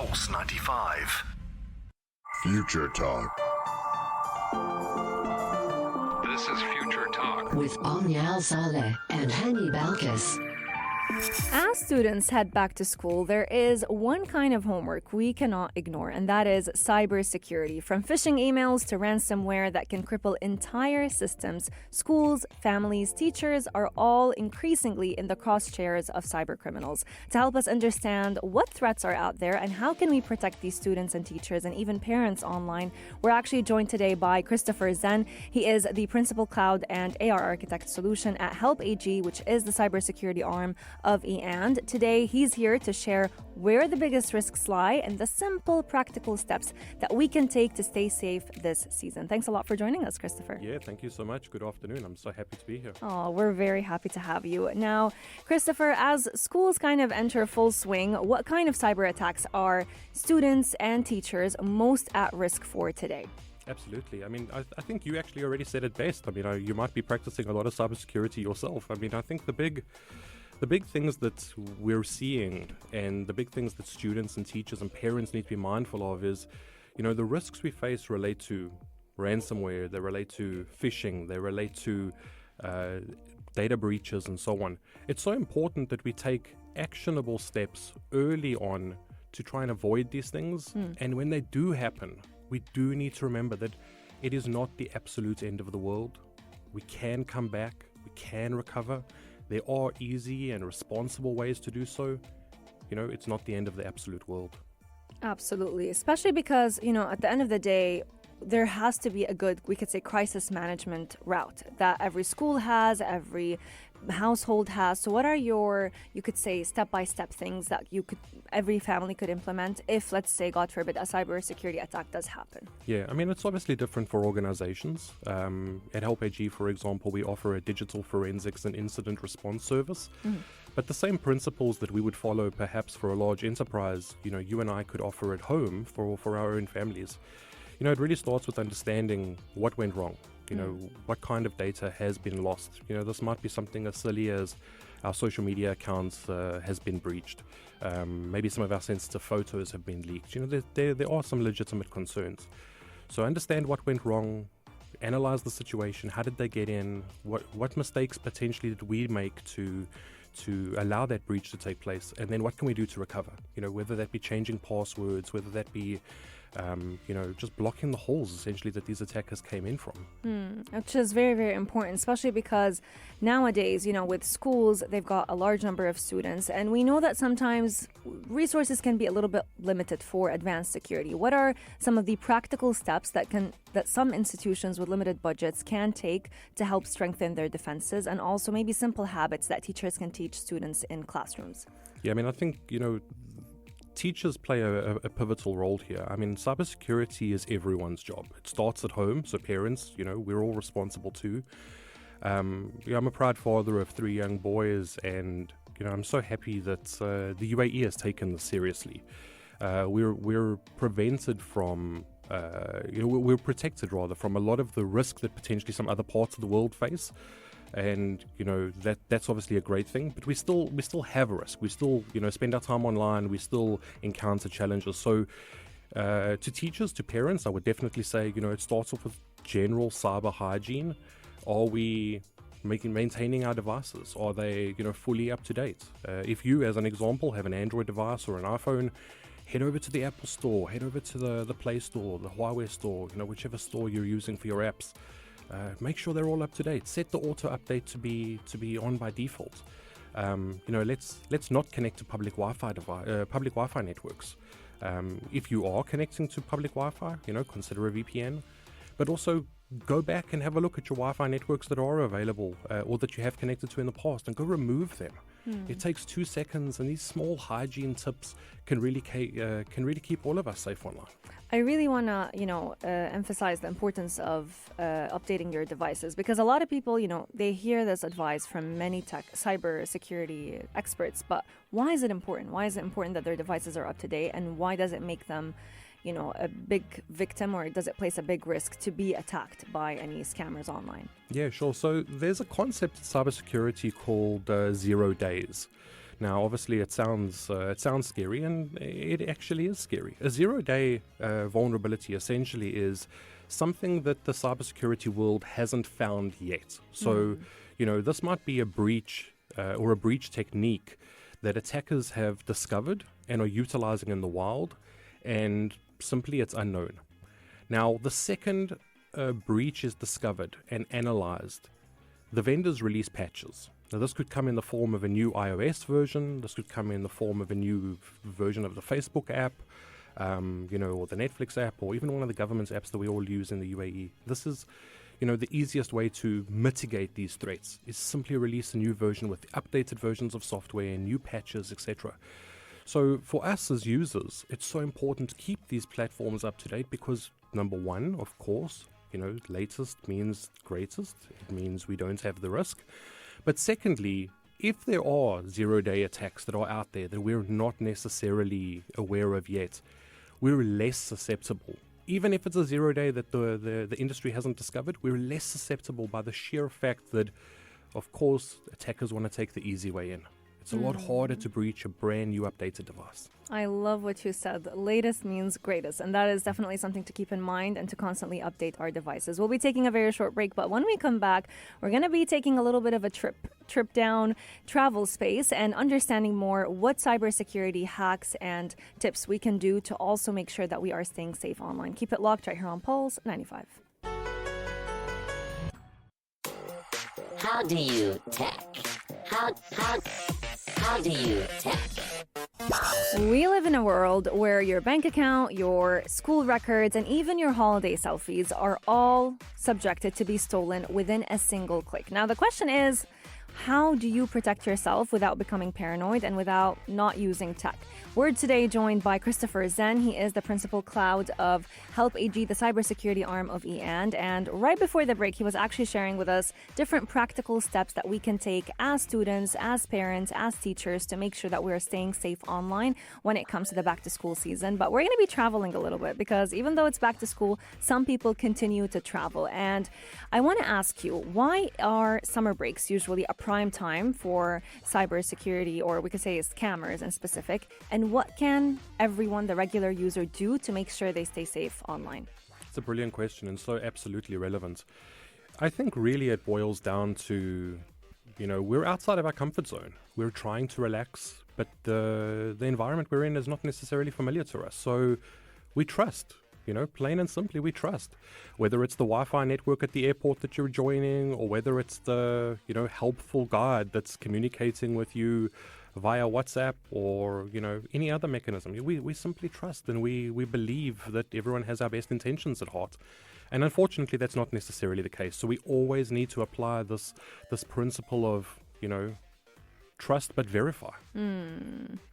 Pulse 95. Future Talk. This is Future Talk. With Omnial Saleh and Hani Balkis. As students head back to school, there is one kind of homework we cannot ignore, and that is cybersecurity. From phishing emails to ransomware that can cripple entire systems, schools, families, teachers are all increasingly in the crosshairs of cybercriminals. To help us understand what threats are out there and how can we protect these students and teachers and even parents online, we're actually joined today by Christopher Zinn. He is the Principal Cloud and AR Architect Solution at Help AG, which is the cybersecurity arm of E&. Today, he's here to share where the biggest risks lie and the simple, practical steps that we can take to stay safe this season. Thanks a lot for joining us, Christopher. Yeah, thank you so much. Good afternoon. I'm so happy to be here. Oh, we're very happy to have you. Now, Christopher, as schools kind of enter full swing, what kind of cyber attacks are students and teachers most at risk for today? Absolutely. I mean, I think you actually already said it best. I mean, you might be practicing a lot of cybersecurity yourself. I mean, I think the big things that we're seeing and the big things that students and teachers and parents need to be mindful of is, the risks we face relate to ransomware, they relate to phishing, they relate to data breaches and so on. It's so important that we take actionable steps early on to try and avoid these things. And when they do happen, we do need to remember that it is not the absolute end of the world. We can come back, we can recover. There are easy and responsible ways to do so. It's not the end of the absolute world. Absolutely, especially because, at the end of the day, there has to be a good, we could say, crisis management route that every school has, every household has. So what are your, you could say, step-by-step things that every family could implement if, let's say, God forbid, a cybersecurity attack does happen? Yeah, I mean, it's obviously different for organizations. At Help AG, for example, we offer a digital forensics and incident response service. But the same principles that we would follow perhaps for a large enterprise, you and I could offer at home for our own families. It really starts with understanding what went wrong. What kind of data has been lost. This might be something as silly as our social media accounts has been breached. Maybe some of our sensitive photos have been leaked. There are some legitimate concerns. So understand what went wrong, analyze the situation. How did they get in? What mistakes potentially did we make to allow that breach to take place? And then what can we do to recover? Whether that be changing passwords, whether that be just blocking the holes essentially that these attackers came in from. Which is very, very important, especially because nowadays, with schools, they've got a large number of students, and we know that sometimes resources can be a little bit limited for advanced security. What are some of the practical steps that some institutions with limited budgets can take to help strengthen their defenses, and also maybe simple habits that teachers can teach students in classrooms? Yeah, I mean, I think, teachers play a pivotal role here. I mean, cybersecurity is everyone's job. It starts at home, so parents, we're all responsible too. I'm a proud father of 3 young boys, and I'm so happy that the UAE has taken this seriously. We're prevented from, we're protected rather from a lot of the risk that potentially some other parts of the world face. And that's obviously a great thing, but we still have a risk. We still spend our time online. We still encounter challenges. So to teachers, to parents, I would definitely say it starts off with general cyber hygiene. Are we maintaining our devices? Are they fully up to date? If you, as an example, have an Android device or an iPhone, head over to the Apple Store, head over to the Play Store, the Huawei Store, whichever store you're using for your apps. Make sure they're all up to date. Set the auto update to be on by default. Let's not connect to public Wi-Fi networks. If you are connecting to public Wi-Fi, consider a VPN. But also go back and have a look at your Wi-Fi networks that are available or that you have connected to in the past, and go remove them. It takes 2 seconds, and these small hygiene tips can really keep all of us safe online. I really want to, emphasize the importance of updating your devices, because a lot of people, they hear this advice from many cyber security experts. But why is it important? Why is it important that their devices are up to date, and why does it make them, a big victim, or does it place a big risk to be attacked by any scammers online? Yeah, sure. So there's a concept in cybersecurity called 0 days. Now, obviously, it sounds scary, and it actually is scary. A zero-day vulnerability essentially is something that the cybersecurity world hasn't found yet. So, this might be a breach or a breach technique that attackers have discovered and are utilizing in the wild, and simply it's unknown. Now, the second a breach is discovered and analyzed, the vendors release patches. Now, this could come in the form of a new iOS version. This could come in the form of a new version of the Facebook app, or the Netflix app, or even one of the government's apps that we all use in the UAE. This is, the easiest way to mitigate these threats is simply release a new version with updated versions of software, new patches, etc. So for us as users, it's so important to keep these platforms up to date because, number one, of course, latest means greatest. It means we don't have the risk. But secondly, if there are zero-day attacks that are out there that we're not necessarily aware of yet, we're less susceptible. Even if it's a zero-day that the industry hasn't discovered, we're less susceptible by the sheer fact that, of course, attackers want to take the easy way in. It's a lot harder to breach a brand new updated device. I love what you said. Latest means greatest, and that is definitely something to keep in mind and to constantly update our devices. We'll be taking a very short break, but when we come back, we're going to be taking a little bit of a trip down travel space and understanding more what cybersecurity hacks and tips we can do to also make sure that we are staying safe online. Keep it locked right here on Pulse 95. How do you tech? How do you tech? We live in a world where your bank account, your school records, and even your holiday selfies are all subjected to be stolen within a single click. Now, the question is, how do you protect yourself without becoming paranoid and without not using tech? We're today joined by Christopher Zinn. He is the principal cloud of Help AG, the cybersecurity arm of EAND. And right before the break, he was actually sharing with us different practical steps that we can take as students, as parents, as teachers to make sure that we're staying safe online when it comes to the back to school season. But we're going to be traveling a little bit because even though it's back to school, some people continue to travel. And I want to ask you, why are summer breaks usually a prime time for cybersecurity, or we could say scammers in specific, and what can everyone, the regular user, do to make sure they stay safe online? It's a brilliant question and so absolutely relevant. I think really it boils down to, we're outside of our comfort zone. We're trying to relax, but the environment we're in is not necessarily familiar to us. So we trust. Plain and simply, we trust. Whether it's the Wi-Fi network at the airport that you're joining, or whether it's the, helpful guide that's communicating with you via WhatsApp or, any other mechanism. We simply trust, and we believe that everyone has our best intentions at heart. And unfortunately, that's not necessarily the case. So we always need to apply this principle of, trust but verify.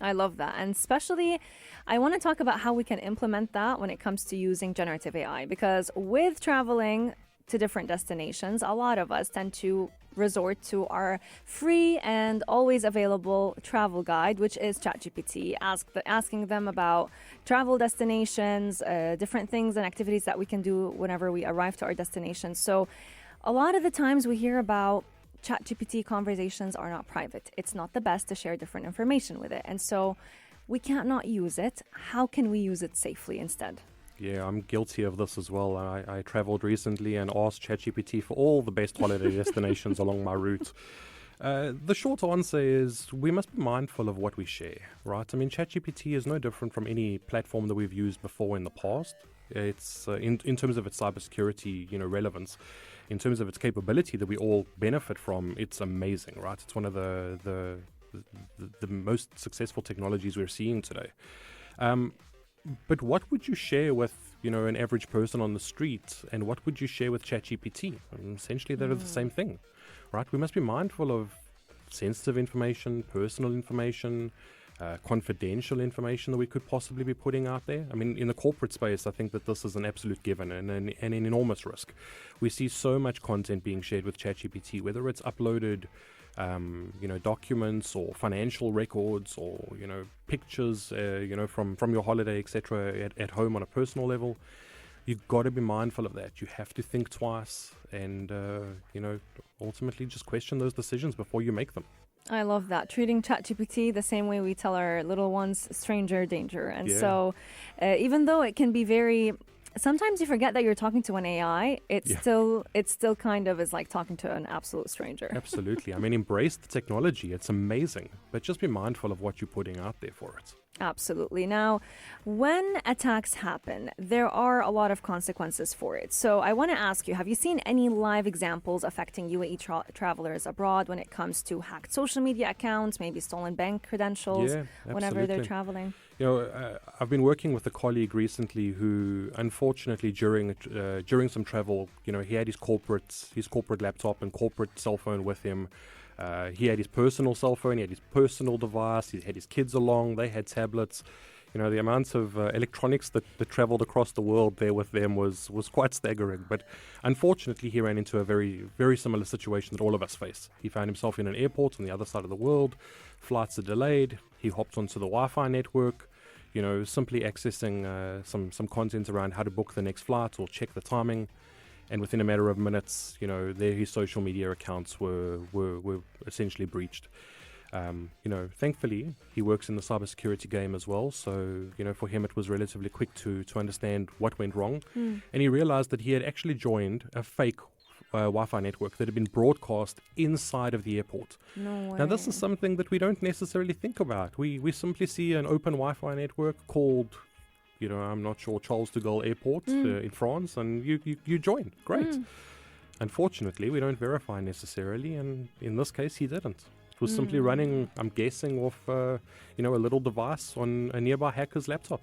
I love that. And especially, I want to talk about how we can implement that when it comes to using generative AI, because with traveling to different destinations, a lot of us tend to resort to our free and always available travel guide, which is ChatGPT, asking them about travel destinations, different things and activities that we can do whenever we arrive to our destination. So a lot of the times we hear about ChatGPT conversations are not private. It's not the best to share different information with it. And so we can't not use it. How can we use it safely instead? Yeah, I'm guilty of this as well. I traveled recently and asked ChatGPT for all the best holiday destinations along my route. The short answer is we must be mindful of what we share, right? I mean, ChatGPT is no different from any platform that we've used before in the past. It's in terms of its cybersecurity, relevance. In terms of its capability that we all benefit from, it's amazing, right? It's one of the most successful technologies we're seeing today. But what would you share with, an average person on the street, and what would you share with ChatGPT? Essentially, they're the same thing, right? We must be mindful of sensitive information, personal information, confidential information that we could possibly be putting out there. I mean, in the corporate space, I think that this is an absolute given and an enormous risk. We see so much content being shared with ChatGPT, whether it's uploaded, documents or financial records or, pictures, from your holiday, etc. At home on a personal level. You've got to be mindful of that. You have to think twice and, ultimately just question those decisions before you make them. I love that. Treating ChatGPT the same way we tell our little ones stranger danger. And Yeah. so even though it can be very sometimes you forget that you're talking to an AI, it still kind of is like talking to an absolute stranger. Absolutely. I mean, embrace the technology. It's amazing. But just be mindful of what you're putting out there for it. Absolutely. Now, when attacks happen, there are a lot of consequences for it. So I want to ask you, have you seen any live examples affecting UAE travelers abroad when it comes to hacked social media accounts, maybe stolen bank credentials Yeah, whenever they're absolutely. traveling? You know, I've been working with a colleague recently who, unfortunately, during some travel, you know, he had his corporate laptop and corporate cell phone with him. He had his personal cell phone, he had his personal device, he had his kids along, they had tablets. You know, the amount of electronics that traveled across the world there with them was quite staggering. But unfortunately, he ran into a very, very similar situation that all of us face. He found himself in an airport on the other side of the world. Flights are delayed. He hopped onto the Wi-Fi network, you know, simply accessing some content around how to book the next flight or check the timing. And within a matter of minutes, you know, his social media accounts were essentially breached. You know, thankfully, he works in the cybersecurity game as well. So, you know, for him, it was relatively quick to understand what went wrong. And he realized that he had actually joined a fake Wi-Fi network that had been broadcast inside of the airport. No way. Now, this is something that we don't necessarily think about. We simply see an open Wi-Fi network called, you know, I'm not sure, Charles de Gaulle Airport in France, and you join. Great. Unfortunately, we don't verify necessarily, and in this case, he didn't. It was simply running, I'm guessing, off, you know, a little device on a nearby hacker's laptop.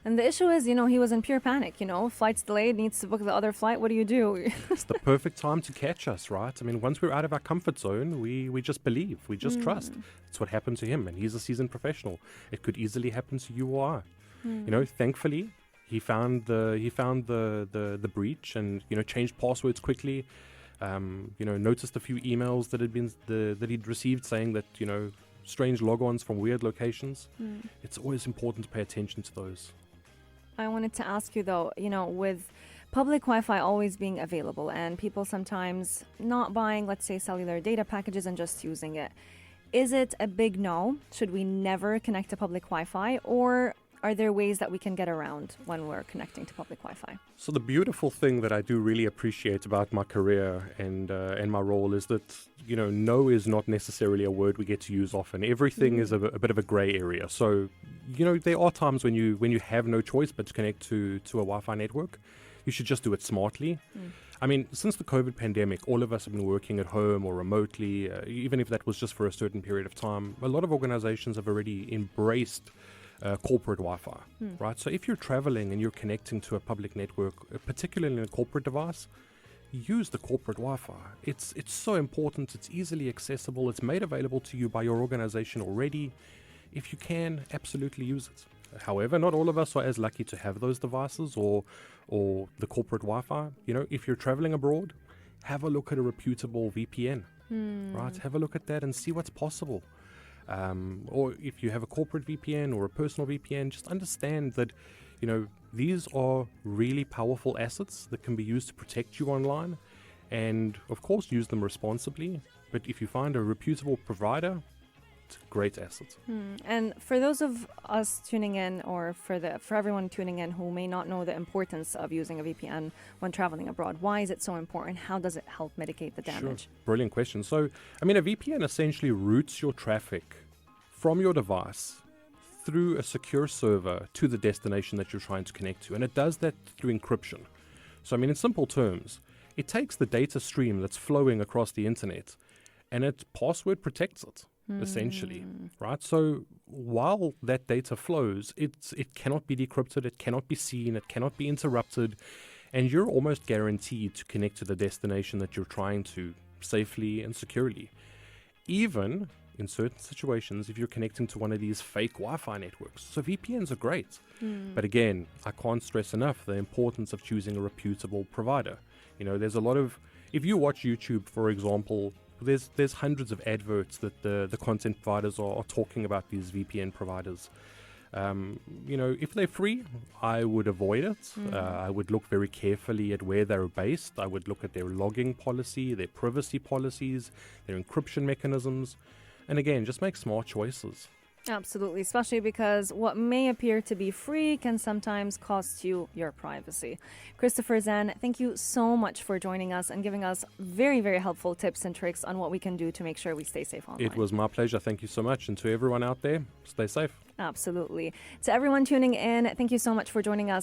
And the issue is, you know, he was in pure panic, you know, flight's delayed, needs to book the other flight. What do you do? It's the perfect time to catch us, right? I mean, once we're out of our comfort zone, we just believe, we just trust. It's what happened to him, and he's a seasoned professional. It could easily happen to you or I. You know, thankfully, he found the breach and, you know, changed passwords quickly. You know, noticed a few emails that he'd received saying that, you know, strange logons from weird locations. It's always important to pay attention to those. I wanted to ask you though, you know, with public Wi-Fi always being available and people sometimes not buying, let's say, cellular data packages and just using it, is it a big no? Should we never connect to public Wi-Fi, or are there ways that we can get around when we're connecting to public Wi-Fi? So the beautiful thing that I do really appreciate about my career and my role is that, you know, no is not necessarily a word we get to use often. Everything is a bit of a grey area. So, you know, there are times when you have no choice but to connect to a Wi-Fi network. You should just do it smartly. I mean, since the COVID pandemic, all of us have been working at home or remotely, even if that was just for a certain period of time. A lot of organizations have already embraced corporate Wi-Fi, right? So if you're traveling and you're connecting to a public network, particularly in a corporate device, use the corporate Wi-Fi. It's so important. It's easily accessible. It's made available to you by your organization already. If you can, absolutely use it. However, not all of us are as lucky to have those devices or the corporate Wi-Fi. You know, if you're traveling abroad, have a look at a reputable VPN, right? Have a look at that and see what's possible. Or if you have a corporate VPN or a personal VPN, just understand that, you know, these are really powerful assets that can be used to protect you online, and of course use them responsibly. But if you find a reputable provider, it's a great asset. And for those of us tuning in, or for everyone tuning in who may not know the importance of using a VPN when traveling abroad, why is it so important? How does it help mitigate the damage? Sure. Brilliant question. So, I mean, a VPN essentially routes your traffic from your device through a secure server to the destination that you're trying to connect to. And it does that through encryption. So, I mean, in simple terms, it takes the data stream that's flowing across the internet and it password protects it, essentially, right? So while that data flows, it cannot be decrypted, it cannot be seen, it cannot be interrupted, and you're almost guaranteed to connect to the destination that you're trying to safely and securely. Even in certain situations, if you're connecting to one of these fake Wi-Fi networks. So VPNs are great. But again, I can't stress enough the importance of choosing a reputable provider. You know, there's a lot of, if you watch YouTube, for example, there's hundreds of adverts that the content providers are talking about these VPN providers. You know, if they're free, I would avoid it. I would look very carefully at where they're based. I would look at their logging policy, their privacy policies, their encryption mechanisms. And again, just make smart choices. Absolutely, especially because what may appear to be free can sometimes cost you your privacy. Christopher Zinn, thank you so much for joining us and giving us very, very helpful tips and tricks on what we can do to make sure we stay safe online. It was my pleasure. Thank you so much. And to everyone out there, stay safe. Absolutely. To everyone tuning in, thank you so much for joining us.